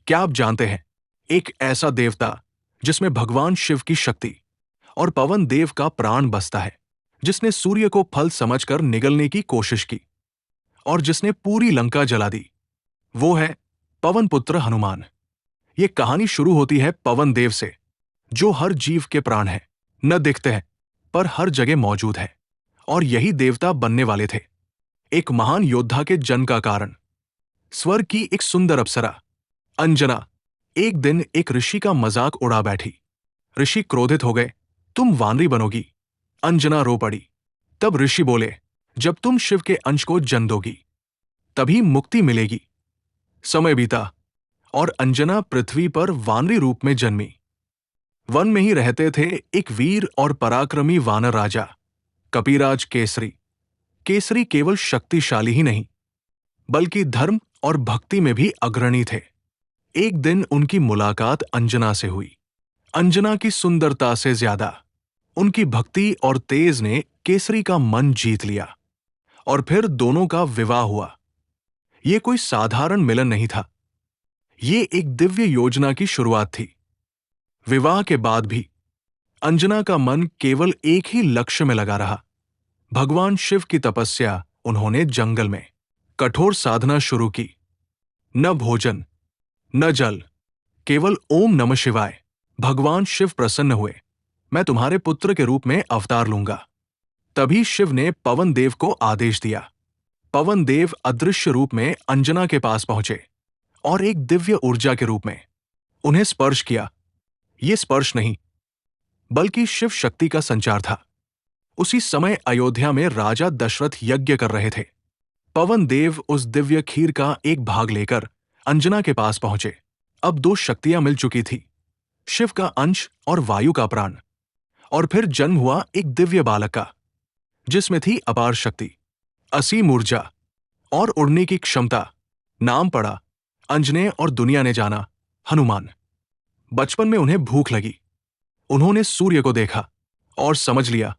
क्या आप जानते हैं, एक ऐसा देवता जिसमें भगवान शिव की शक्ति और पवन देव का प्राण बसता है, जिसने सूर्य को फल समझकर निगलने की कोशिश की और जिसने पूरी लंका जला दी, वो है पवन पुत्र हनुमान। ये कहानी शुरू होती है पवन देव से, जो हर जीव के प्राण है, न दिखते हैं पर हर जगह मौजूद है, और यही देवता बनने वाले थे। एक महान योद्धा के जन्म का कारण। स्वर्ग की एक सुंदर अप्सरा अंजना एक दिन एक ऋषि का मजाक उड़ा बैठी। ऋषि क्रोधित हो गए। तुम वानरी बनोगी। अंजना रो पड़ी। तब ऋषि बोले, जब तुम शिव के अंश को जन्म दोगी तभी मुक्ति मिलेगी। समय बीता और अंजना पृथ्वी पर वानरी रूप में जन्मी। वन में ही रहते थे एक वीर और पराक्रमी वानर राजा, कपिराज केसरी। केसरी केवल शक्तिशाली ही नहीं, बल्कि धर्म और भक्ति में भी अग्रणी थे। एक दिन उनकी मुलाकात अंजना से हुई। अंजना की सुंदरता से ज्यादा उनकी भक्ति और तेज ने केसरी का मन जीत लिया, और फिर दोनों का विवाह हुआ। ये कोई साधारण मिलन नहीं था, ये एक दिव्य योजना की शुरुआत थी। विवाह के बाद भी अंजना का मन केवल एक ही लक्ष्य में लगा रहा, भगवान शिव की तपस्या। उन्होंने जंगल में कठोर साधना शुरू की। न भोजन, न जल, केवल ओम नमः शिवाय। भगवान शिव प्रसन्न हुए। मैं तुम्हारे पुत्र के रूप में अवतार लूंगा। तभी शिव ने पवन देव को आदेश दिया। पवन देव अदृश्य रूप में अंजना के पास पहुंचे और एक दिव्य ऊर्जा के रूप में उन्हें स्पर्श किया। यह स्पर्श नहीं, बल्कि शिव शक्ति का संचार था। उसी समय अयोध्या में राजा दशरथ यज्ञ कर रहे थे। पवन देव उस दिव्य खीर का एक भाग लेकर अंजना के पास पहुंचे। अब दो शक्तियां मिल चुकी थी, शिव का अंश और वायु का प्राण। और फिर जन्म हुआ एक दिव्य बालक का, जिसमें थी अपार शक्ति, असीम ऊर्जा और उड़ने की क्षमता। नाम पड़ा अंजने और दुनिया ने जाना हनुमान। बचपन में उन्हें भूख लगी। उन्होंने सूर्य को देखा और समझ लिया,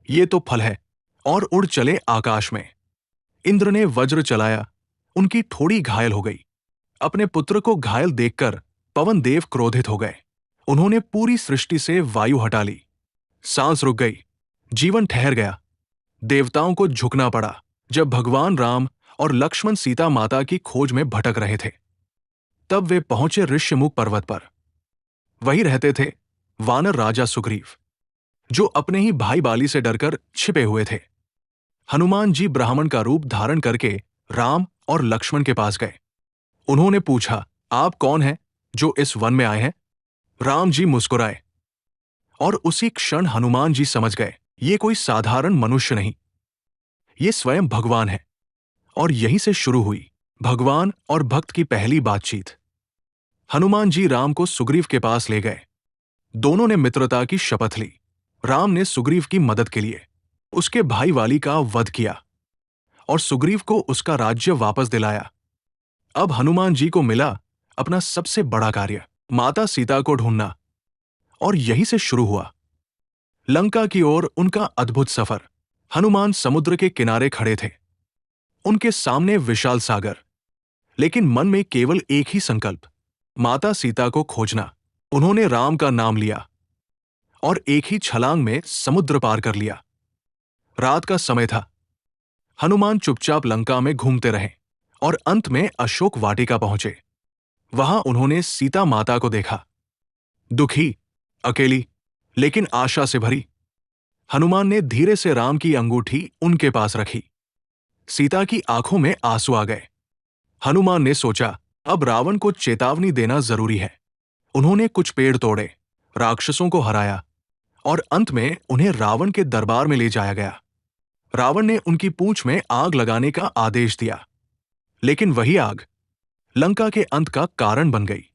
ये तो फल है, और उड़ चले आकाश में। इंद्र ने वज्र चलाया, उनकी ठोड़ी घायल हो गई। अपने पुत्र को घायल देखकर पवन देव क्रोधित हो गए। उन्होंने पूरी सृष्टि से वायु हटा ली। सांस रुक गई, जीवन ठहर गया। देवताओं को झुकना पड़ा जब भगवान राम और लक्ष्मण सीता माता की खोज में भटक रहे थे। तब वे पहुंचे ऋष्यमुख पर्वत पर। वहीं रहते थे वानर राजा सुग्रीव, जो अपने ही भाई बाली से डरकर छिपे हुए थे। हनुमान जी ब्राह्मण का रूप धारण करके राम और लक्ष्मण के पास गए। उन्होंने पूछा, आप कौन हैं जो इस वन में आए हैं? राम जी मुस्कुराए, और उसी क्षण हनुमान जी समझ गए, ये कोई साधारण मनुष्य नहीं, ये स्वयं भगवान है। और यहीं से शुरू हुई भगवान और भक्त की पहली बातचीत। हनुमान जी राम को सुग्रीव के पास ले गए। दोनों ने मित्रता की शपथ ली। राम ने सुग्रीव की मदद के लिए उसके भाई वाली का वध किया और सुग्रीव को उसका राज्य वापस दिलाया। अब हनुमान जी को मिला अपना सबसे बड़ा कार्य, माता सीता को ढूंढना। और यहीं से शुरू हुआ लंका की ओर उनका अद्भुत सफर। हनुमान समुद्र के किनारे खड़े थे, उनके सामने विशाल सागर, लेकिन मन में केवल एक ही संकल्प, माता सीता को खोजना। उन्होंने राम का नाम लिया और एक ही छलांग में समुद्र पार कर लिया। रात का समय था। हनुमान चुपचाप लंका में घूमते रहे और अंत में अशोक वाटिका पहुंचे। वहां उन्होंने सीता माता को देखा, दुखी, अकेली, लेकिन आशा से भरी। हनुमान ने धीरे से राम की अंगूठी उनके पास रखी। सीता की आंखों में आंसू आ गए। हनुमान ने सोचा, अब रावण को चेतावनी देना जरूरी है। उन्होंने कुछ पेड़ तोड़े, राक्षसों को हराया और अंत में उन्हें रावण के दरबार में ले जाया गया। रावण ने उनकी पूंछ में आग लगाने का आदेश दिया, लेकिन वही आग लंका के अंत का कारण बन गई।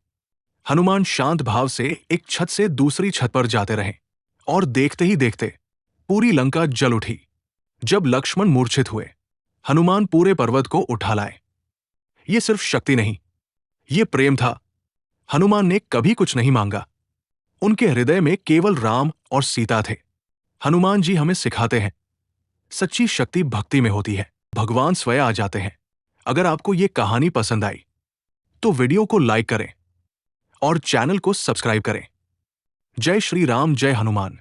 हनुमान शांत भाव से एक छत से दूसरी छत पर जाते रहे और देखते ही देखते पूरी लंका जल उठी। जब लक्ष्मण मूर्छित हुए, हनुमान पूरे पर्वत को उठा लाए। ये सिर्फ शक्ति नहीं, ये प्रेम था। हनुमान ने कभी कुछ नहीं मांगा, उनके हृदय में केवल राम और सीता थे। हनुमान जी हमें सिखाते हैं, सच्ची शक्ति भक्ति में होती है, भगवान स्वयं आ जाते हैं। अगर आपको ये कहानी पसंद आई तो वीडियो को लाइक करें और चैनल को सब्सक्राइब करें। जय श्री राम, जय हनुमान।